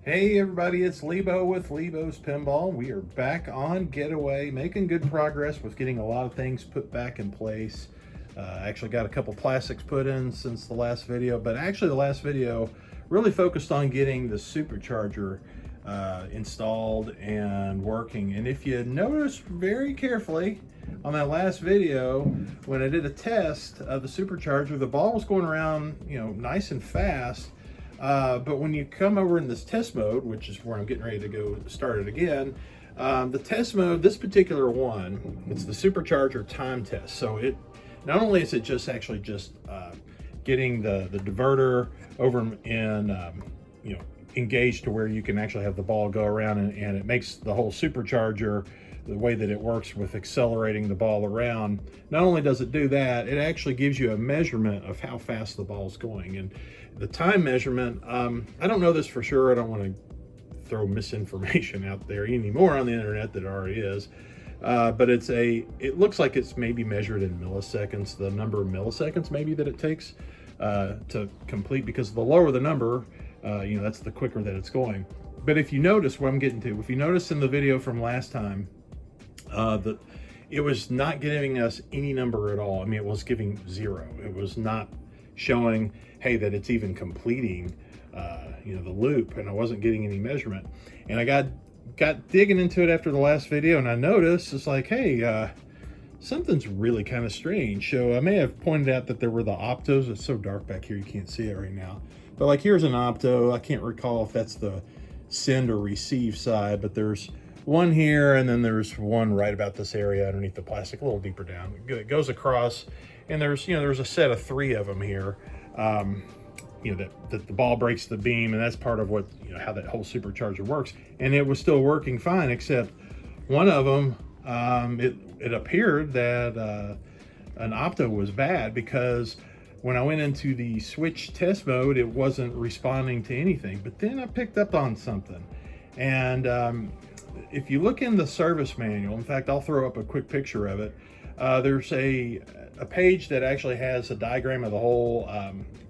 Hey everybody, it's Lebo with Lebo's Pinball. We are back on Getaway, making good progress with getting a lot of things put back in place. Actually got a couple plastics put in since the last video, but actually the last video really focused on getting the supercharger installed and working. And if you notice very carefully on that last video, when I did a test of the supercharger, the ball was going around, nice and fast. But when you come over in this test mode, which is where I'm getting ready to go start it again, the test mode, this particular one, it's the supercharger time test. So it not only is it just actually getting the diverter over in engaged to where you can actually have the ball go around, and it makes the whole supercharger, the way that it works with accelerating the ball around. Not only does it do that, it actually gives you a measurement of how fast the ball's going. And the time measurement, I don't know this for sure. I don't want to throw misinformation out there anymore on the internet that already is. But it looks like it's maybe measured in milliseconds, the number of milliseconds maybe that it takes to complete, because the lower the number, that's the quicker that it's going. But if you notice what I'm getting to, if you notice in the video from last time, that it was not giving us any number at all. I mean, it was giving 0. It was not showing, hey, that it's even completing, the loop, and I wasn't getting any measurement. And I got digging into it after the last video, and I noticed it's like, hey, something's really kind of strange. So I may have pointed out that there were the optos. It's so dark back here, you can't see it right now. But like, here's an opto. I can't recall if that's the send or receive side, but there's one here, and then there's one right about this area underneath the plastic, a little deeper down. It goes across, and there's a set of 3 of them here. That the ball breaks the beam, and that's part of what, how that whole supercharger works. And it was still working fine, except one of them, it appeared that an opto was bad, because when I went into the switch test mode, it wasn't responding to anything. But then I picked up on something. And if you look in the service manual, in fact, I'll throw up a quick picture of it. There's a page that actually has a diagram of the whole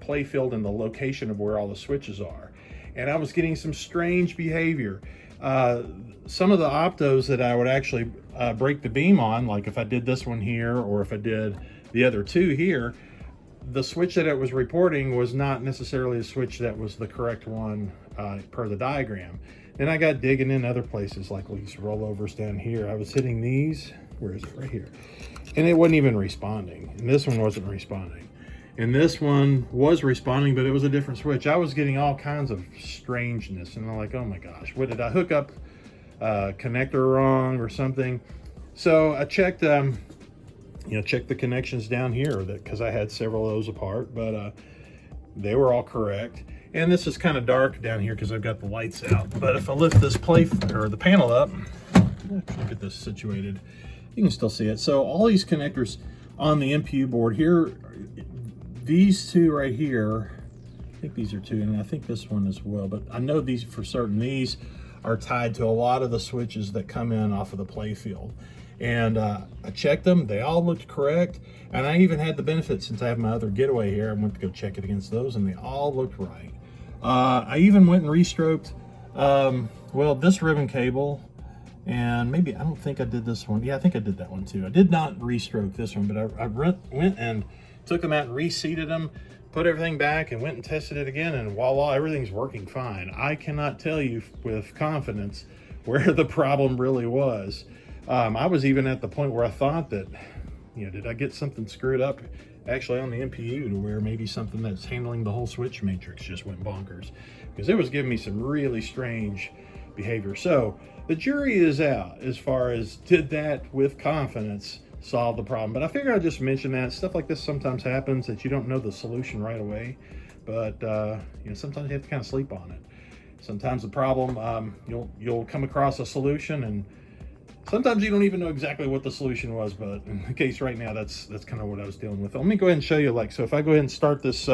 play field and the location of where all the switches are. And I was getting some strange behavior. Some of the optos that I would actually break the beam on, like if I did this one here, or if I did the other 2 here, the switch that it was reporting was not necessarily a switch that was the correct one per the diagram. Then I got digging in other places, like these rollovers down here. I was hitting these, where is it? Right here. And it wasn't even responding. And this one wasn't responding. And this one was responding, but it was a different switch. I was getting all kinds of strangeness. And I'm like, oh my gosh, what did I hook up connector wrong or something? So I checked, checked the connections down here, because I had several of those apart, but they were all correct. And this is kind of dark down here because I've got the lights out. But if I lift this the panel up, look at this situated, you can still see it. So all these connectors on the MPU board here, these 2 right here, I think these are 2, and I think this one as well, but I know these for certain. These are tied to a lot of the switches that come in off of the play field. And I checked them, they all looked correct. And I even had the benefit, since I have my other Getaway here, I went to go check it against those, and they all looked right. I even went and restroked, this ribbon cable, and maybe, I don't think I did this one. Yeah, I think I did that one too. I did not restroke this one, but I went and took them out and reseated them, put everything back, and went and tested it again, and voila, everything's working fine. I cannot tell you with confidence where the problem really was. I was even at the point where I thought that, did I get something screwed up actually on the MPU, to where maybe something that's handling the whole switch matrix just went bonkers, because it was giving me some really strange behavior. So the jury is out as far as, did that with confidence solve the problem? But I figured I'd just mention that stuff like this sometimes happens, that you don't know the solution right away, but sometimes you have to kind of sleep on it. Sometimes the problem, you'll come across a solution, and sometimes you don't even know exactly what the solution was. But in the case right now, that's kind of what I was dealing with. Let me go ahead and show you, so if I go ahead and start this,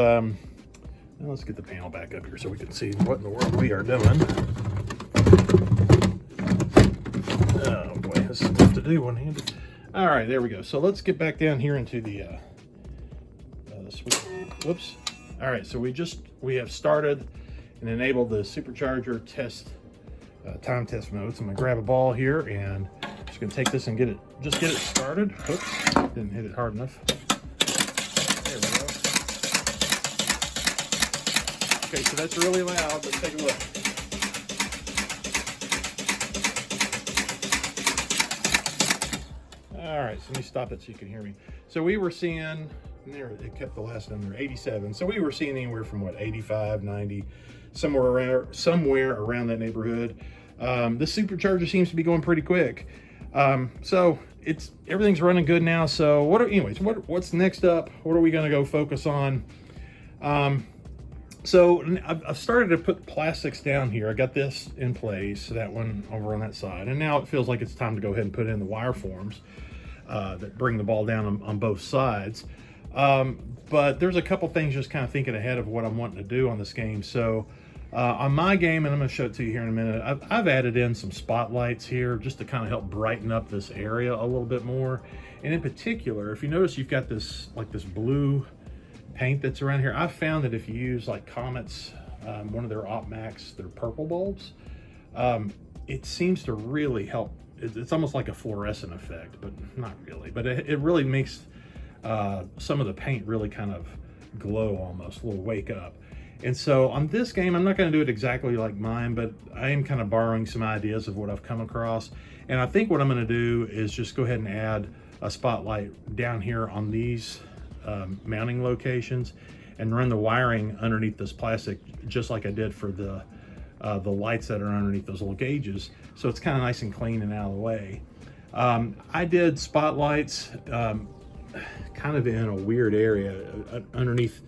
let's get the panel back up here so we can see what in the world we are doing. Oh boy, this is tough to do one-handed. All right, there we go. So let's get back down here into the switch. Whoops. All right, so we have started, and enable the supercharger test time test mode. So I'm gonna grab a ball here and just gonna take this and get it started. Oops, didn't hit it hard enough. There we go. Okay, so that's really loud. Let's take a look. All right, so let me stop it so you can hear me. So we were seeing, there, it kept the last number, 87. So we were seeing anywhere from what, 85, 90, somewhere around that neighborhood. This supercharger seems to be going pretty quick. So everything's running good now. So what's next up? What are we gonna go focus on? So I've started to put plastics down here. I got this in place, that one over on that side. And now it feels like it's time to go ahead and put in the wire forms that bring the ball down on both sides. But there's a couple things just kind of thinking ahead of what I'm wanting to do on this game. So on my game, and I'm going to show it to you here in a minute, I've added in some spotlights here just to kind of help brighten up this area a little bit more. And in particular, if you notice, you've got this blue paint that's around here. I've found that if you use like Comet's, one of their OpMax, their purple bulbs, it seems to really help. It's almost like a fluorescent effect, but not really. But it really makes some of the paint really kind of glow almost, a little wake up. And so on this game, I'm not going to do it exactly like mine, but I am kind of borrowing some ideas of what I've come across. And I think what I'm going to do is just go ahead and add a spotlight down here on these mounting locations and run the wiring underneath this plastic, just like I did for the lights that are underneath those little gauges. So it's kind of nice and clean and out of the way. I did spotlights kind of in a weird area underneath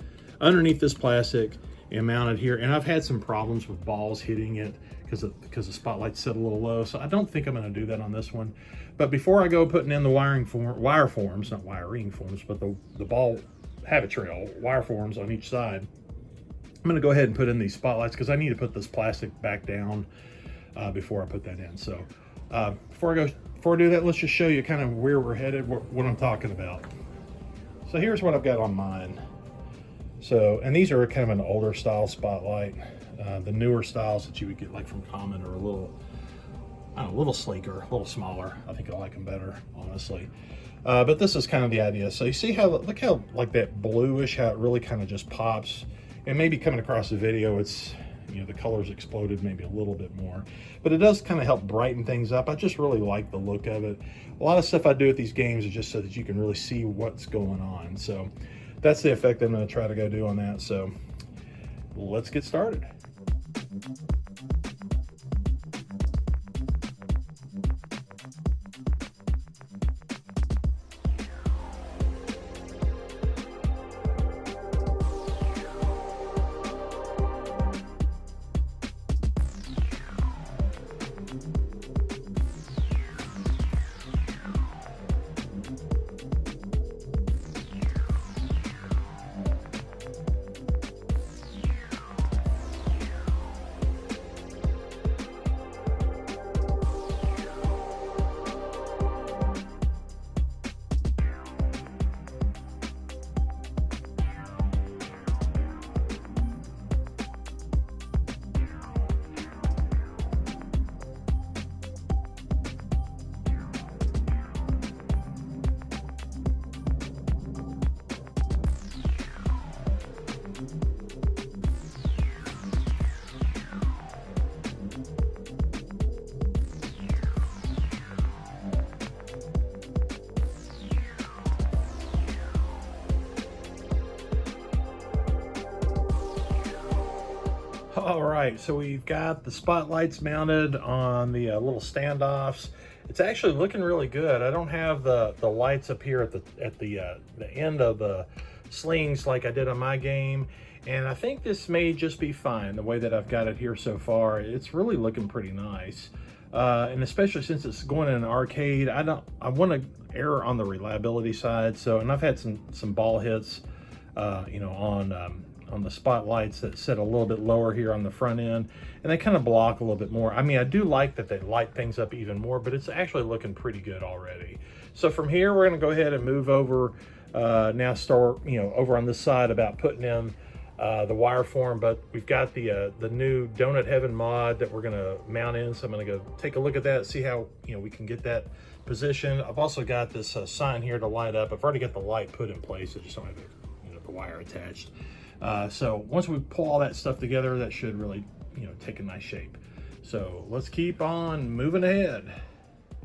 this plastic and mounted here. And I've had some problems with balls hitting it because the spotlights sit a little low. So I don't think I'm going to do that on this one. But before I go putting in the wire forms, not wiring forms, but the ball habit trail wire forms on each side, I'm going to go ahead and put in these spotlights because I need to put this plastic back down before I put that in. So before I do that, let's just show you kind of where we're headed, what I'm talking about. So here's what I've got on mine. So, and these are kind of an older style spotlight. The newer styles that you would get like from Comet are a little sleeker, a little smaller. I think I like them better, honestly. But this is kind of the idea. So you see look how like that bluish, how it really kind of just pops. And maybe coming across the video, it's, the colors exploded maybe a little bit more, but it does kind of help brighten things up. I just really like the look of it. A lot of stuff I do at these games is just so that you can really see what's going on. So that's the effect I'm going to try to go do on that. So let's get started. All right, so we've got the spotlights mounted on the little standoffs. It's actually looking really good. I don't have the lights up here at the end of the slings like I did on my game, and I think this may just be fine the way that I've got it here so far. It's really looking pretty nice, and especially since it's going in an arcade, I want to err on the reliability side. So, and I've had some ball hits, on the spotlights that sit a little bit lower here on the front end, and they kind of block a little bit more. I mean, I do like that they light things up even more, but it's actually looking pretty good already. So from here, we're going to go ahead and move over, now start, over on this side about putting in the wire form, but we've got the new Donut Heaven mod that we're gonna mount in. So I'm gonna go take a look at that, see how we can get that positioned. I've also got this sign here to light up. I've already got the light put in place. I just don't have the wire attached. So once we pull all that stuff together, that should really take a nice shape. So let's keep on moving ahead.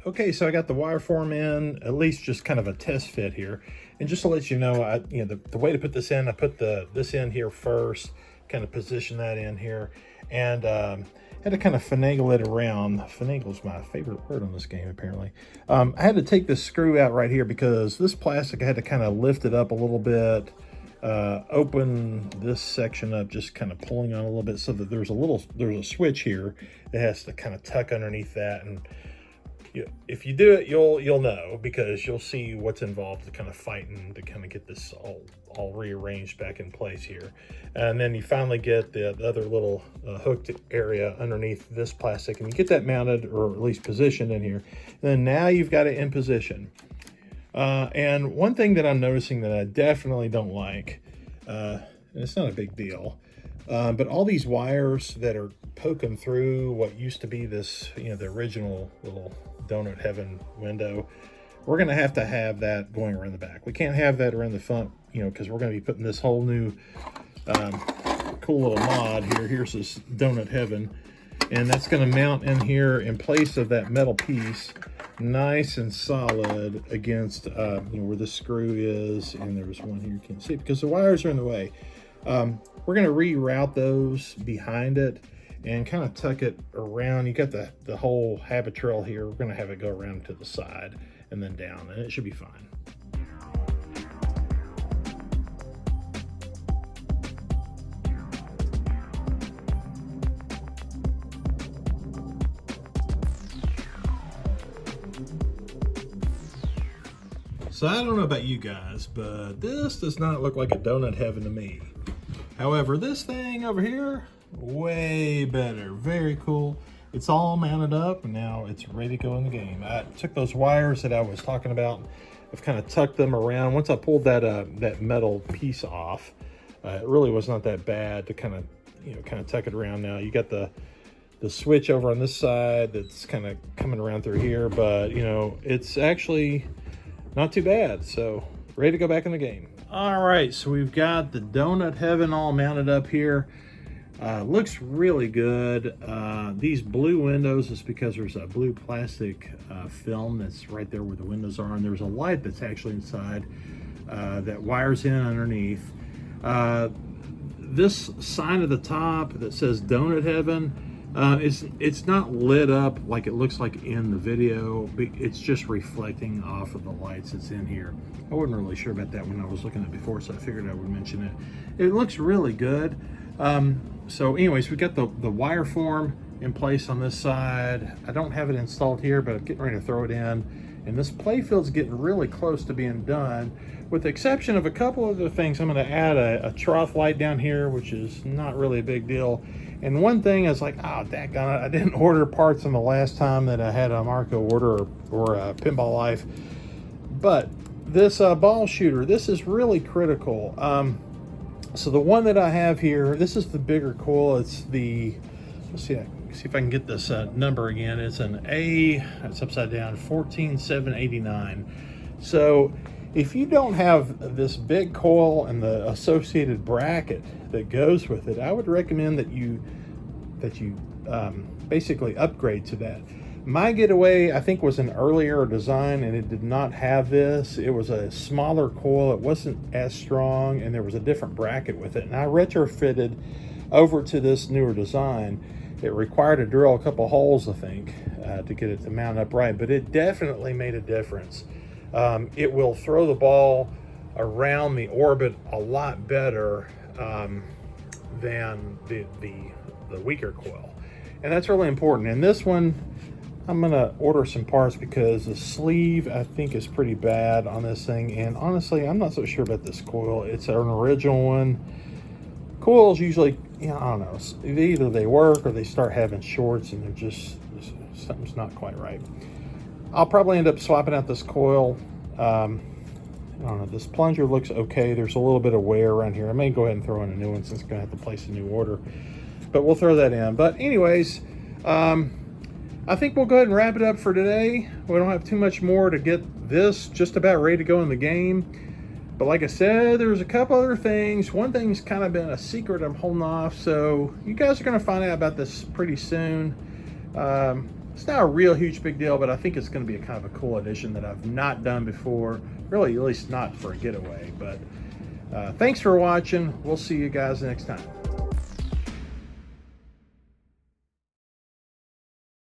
Okay, so I got the wire form in, at least just kind of a test fit here. And just to let you know, the way to put this in, I put this in here first, kind of position that in here, and had to kind of finagle it around. Finagle's my favorite word on this game, apparently. I had to take this screw out right here because this plastic, I had to kind of lift it up a little bit, open this section up, just kind of pulling on a little bit so that there's a switch here that has to kind of tuck underneath that. And if you do it, you'll know, because you'll see what's involved to kind of fighting to kind of get this all rearranged back in place here. And then you finally get the other little hooked area underneath this plastic, and you get that mounted, or at least positioned in here. And then now you've got it in position. And one thing that I'm noticing that I definitely don't like, and it's not a big deal, but all these wires that are poking through what used to be this, the original little Donut Heaven window, we're going to have that going around the back. We can't have that around the front, because we're going to be putting this whole new cool little mod here. Here's this Donut Heaven, and that's going to mount in here in place of that metal piece, nice and solid against where the screw is. And there's one here you can see because the wires are in the way. We're going to reroute those behind it and kind of tuck it around. You got the whole habit trail here. We're going to have it go around to the side and then down, and it should be fine. So I don't know about you guys, but this does not look like a Donut Heaven to me. However, this thing over here, way better. Very cool. It's all mounted up, and now it's ready to go in the game. I took those wires that I was talking about. I've kind of tucked them around. Once I pulled that metal piece off, it really was not that bad to kind of tuck it around. Now you got the switch over on this side that's kind of coming around through here, but it's actually not too bad. So ready to go back in the game. All right, so we've got the Donut Heaven all mounted up here. Looks really good. These blue windows is because there's a blue plastic film that's right there where the windows are, and there's a light that's actually inside that wires in underneath. This sign at the top that says Donut Heaven, it's not lit up like it looks like in the video. It's just reflecting off of the lights that's in here. I wasn't really sure about that when I was looking at it before, so I figured I would mention it. It looks really good. So anyways, we got the wire form in place on this side. I don't have it installed here, but I'm getting ready to throw it in. And this playfield's getting really close to being done, with the exception of a couple other things. I'm going to add a trough light down here, which is not really a big deal. And one thing is like, oh, daggone it, I didn't order parts on the last time that I had a Marco order or a Pinball Life. But this ball shooter, this is really critical. So the one that I have here, this is the bigger coil. It's the, let's see if I can get this number again. It's an A, it's upside down, 14789. So if you don't have this big coil and the associated bracket that goes with it, I would recommend that you basically upgrade to that. My Getaway, I think, was an earlier design, and it did not have this. It was a smaller coil. It wasn't as strong, and there was a different bracket with it. And I retrofitted over to this newer design. It required to drill a couple holes, I think, to get it to mount up right, but it definitely made a difference. It will throw the ball around the orbit a lot better than the weaker coil. And that's really important. And this one, I'm gonna order some parts because the sleeve, I think, is pretty bad on this thing. And honestly, I'm not so sure about this coil. It's an original one. Coils usually, I don't know, either they work or they start having shorts and they're just, something's not quite right. I'll probably end up swapping out this coil. I don't know, this plunger looks okay. There's a little bit of wear around here. I may go ahead and throw in a new one since I'm gonna have to place a new order, but we'll throw that in. But anyways, I think we'll go ahead and wrap it up for today. We don't have too much more to get this just about ready to go in the game. But like I said, there's a couple other things. One thing's kind of been a secret I'm holding off, so you guys are going to find out about this pretty soon. It's not a real huge big deal, but I think it's going to be a kind of a cool addition that I've not done before. Really, at least not for a getaway. But thanks for watching. We'll see you guys next time.